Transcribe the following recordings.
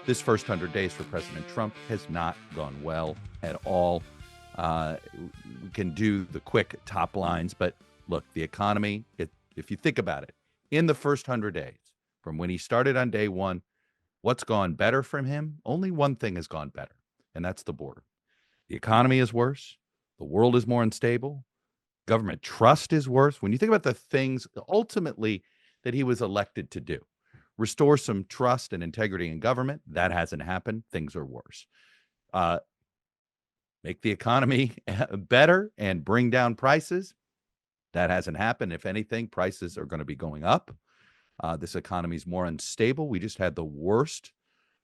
This first 100 days for President Trump has not gone well at all. We can do the quick top lines, but look, the economy, if you think about it, in the first 100 days, from when he started on day one, what's gone better from him? Only one thing has gone better, and that's the border. The economy is worse. The world is more unstable. Government trust is worse. When you think about the things ultimately that he was elected to do, restore some trust and integrity in government, that hasn't happened. Things are worse. Make the economy better and bring down prices, that hasn't happened. If anything, prices are going to be going up. This economy is more unstable. We just had the worst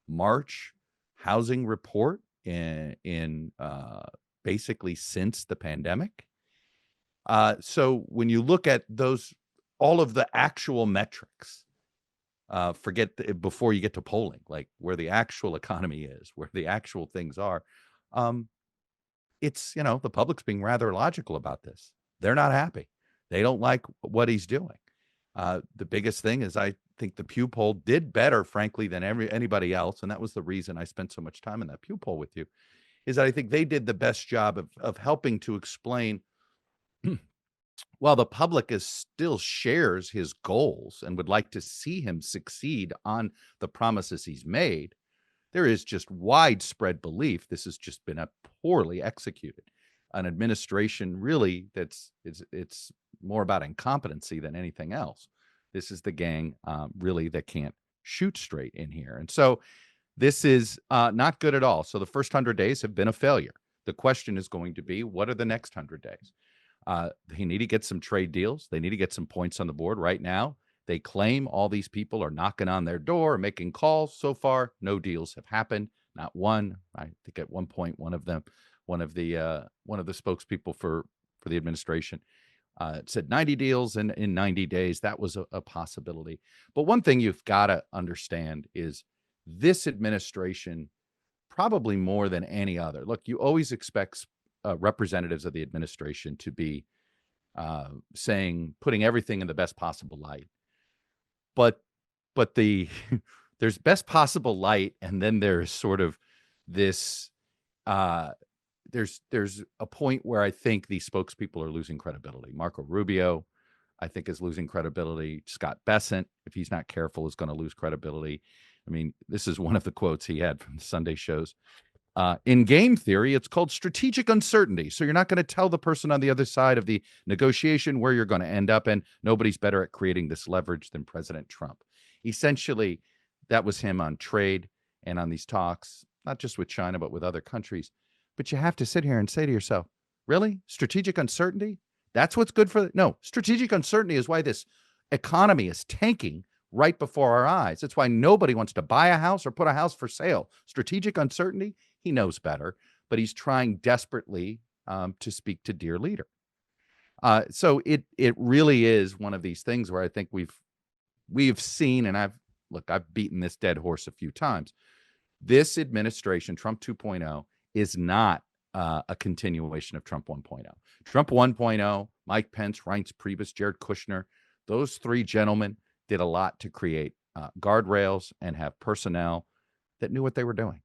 March housing report in basically since the pandemic. So when you look at those, all of the actual metrics, forget before you get to polling, like where the actual economy is, where the actual things are. It's, the public's being rather logical about this. They're not happy. They don't like what he's doing. The biggest thing is I think the Pew poll did better, frankly, than anybody else. And that was the reason I spent so much time in that Pew poll with you, is that I think they did the best job of helping to explain while the public still shares his goals and would like to see him succeed on the promises he's made, there is just widespread belief this has just been a poorly executed. An administration really it's more about incompetency than anything else. This is the gang really that can't shoot straight in here. And so this is not good at all. So the first 100 days have been a failure. The question is going to be, what are the next 100 days? They need to get some trade deals. They need to get some points on the board right now. They claim all these people are knocking on their door, making calls. So far, no deals have happened. Not one. I think at one point, one of the spokespeople for the administration said 90 deals in 90 days. That was a possibility. But one thing you've got to understand is this administration, probably more than any other. Look, you always expect representatives of the administration to be putting everything in the best possible light. But there's best possible light, and then there's sort of this. There's a point where I think these spokespeople are losing credibility. Marco Rubio, I think, is losing credibility. Scott Bessent, if he's not careful, is going to lose credibility. I mean, this is one of the quotes he had from the Sunday shows. In game theory, it's called strategic uncertainty. So you're not going to tell the person on the other side of the negotiation where you're going to end up, and nobody's better at creating this leverage than President Trump. Essentially, that was him on trade and on these talks, not just with China, but with other countries. But you have to sit here and say to yourself, really? Strategic uncertainty? That's what's good for no, strategic uncertainty is why this economy is tanking right before our eyes. It's why nobody wants to buy a house or put a house for sale. Strategic uncertainty, he knows better, but he's trying desperately to speak to dear leader. So it really is one of these things where I think we've seen, and I've beaten this dead horse a few times. This administration, Trump 2.0, is not a continuation of Trump 1.0. Trump 1.0, Mike Pence, Reince Priebus, Jared Kushner, those three gentlemen did a lot to create guardrails and have personnel that knew what they were doing.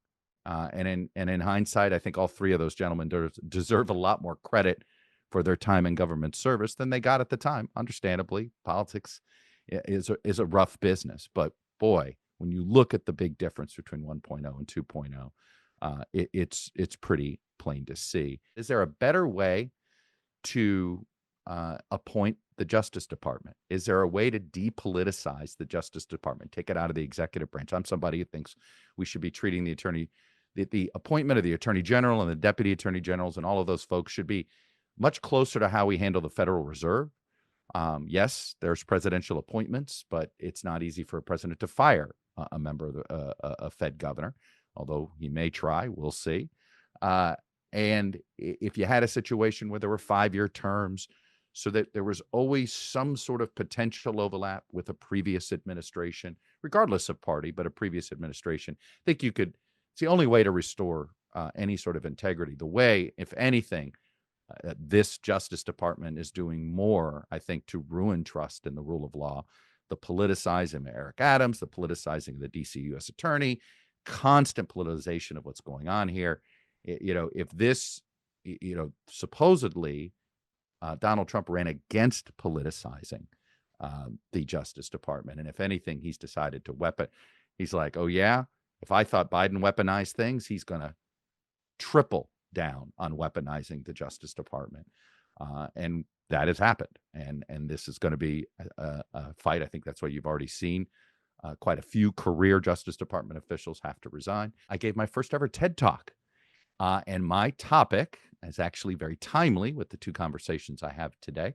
And in hindsight, I think all three of those gentlemen deserve a lot more credit for their time in government service than they got at the time. Understandably, politics is a rough business. But boy, when you look at the big difference between 1.0 and 2.0, it's pretty plain to see. Is there a better way to appoint the Justice Department? Is there a way to depoliticize the Justice Department, take it out of the executive branch? I'm somebody who thinks we should be treating the appointment of the Attorney General and the Deputy Attorney Generals and all of those folks should be much closer to how we handle the Federal Reserve. Yes, there's presidential appointments, but it's not easy for a president to fire a member of a Fed governor, although he may try. We'll see. And if you had a situation where there were 5-year terms, so that there was always some sort of potential overlap with a previous administration, regardless of party, but a previous administration, I think it's the only way to restore any sort of integrity. The way, if anything, this Justice Department is doing more, I think, to ruin trust in the rule of law. The politicizing of Eric Adams, the politicizing of the D.C. U.S. Attorney, constant politicization of what's going on here. If this, supposedly Donald Trump ran against politicizing the Justice Department. And if anything, he's decided to he's like, oh, yeah, if I thought Biden weaponized things, he's going to triple down on weaponizing the Justice Department. And that has happened. And this is going to be a fight. I think that's what you've already seen. Quite a few career Justice Department officials have to resign. I gave my first ever TED Talk. And my topic is actually very timely with the two conversations I have today,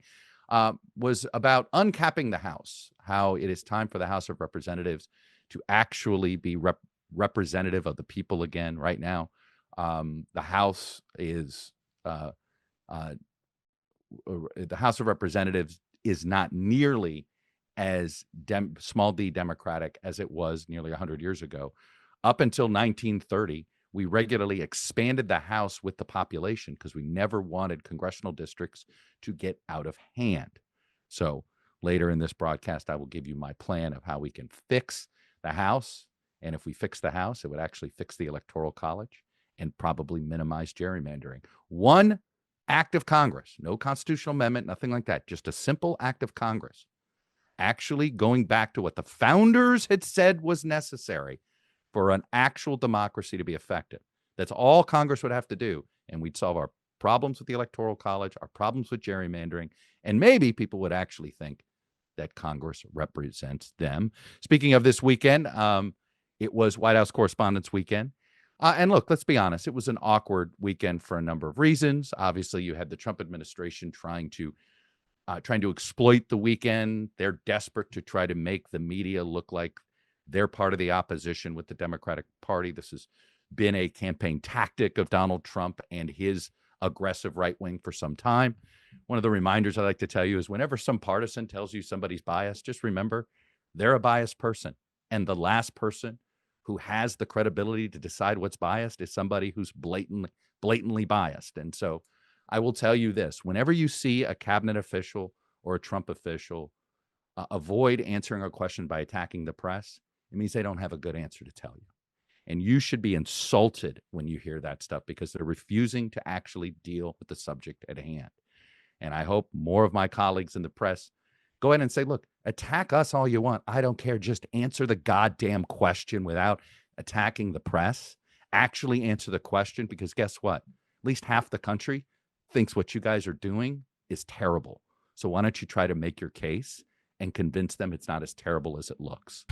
was about uncapping the House, how it is time for the House of Representatives to actually be representative of the people again. Right now, the House is the House of Representatives is not nearly as small d Democratic as it was nearly 100 years ago. Up until 1930, we regularly expanded the House with the population because we never wanted congressional districts to get out of hand. So later in this broadcast, I will give you my plan of how we can fix the House. And if we fix the House, it would actually fix the Electoral College and probably minimize gerrymandering. One act of Congress, no constitutional amendment, nothing like that, just a simple act of Congress, actually going back to what the founders had said was necessary for an actual democracy to be effective. That's all Congress would have to do, and we'd solve our problems with the Electoral College, our problems with gerrymandering, and maybe people would actually think that Congress represents them. Speaking of this weekend, it was White House Correspondents' Weekend. And look, let's be honest, it was an awkward weekend for a number of reasons. Obviously, you had the Trump administration trying to exploit the weekend. They're desperate to try to make the media look like they're part of the opposition with the Democratic Party. This has been a campaign tactic of Donald Trump and his aggressive right wing for some time. One of the reminders I like to tell you is whenever some partisan tells you somebody's biased, just remember they're a biased person. And the last person who has the credibility to decide what's biased is somebody who's blatantly biased. And so I will tell you this, whenever you see a cabinet official or a Trump official avoid answering a question by attacking the press, it means they don't have a good answer to tell you. And you should be insulted when you hear that stuff because they're refusing to actually deal with the subject at hand. And I hope more of my colleagues in the press go ahead and say, look, attack us all you want. I don't care. Just answer the goddamn question without attacking the press. Actually answer the question, because guess what? At least half the country thinks what you guys are doing is terrible. So why don't you try to make your case and convince them it's not as terrible as it looks?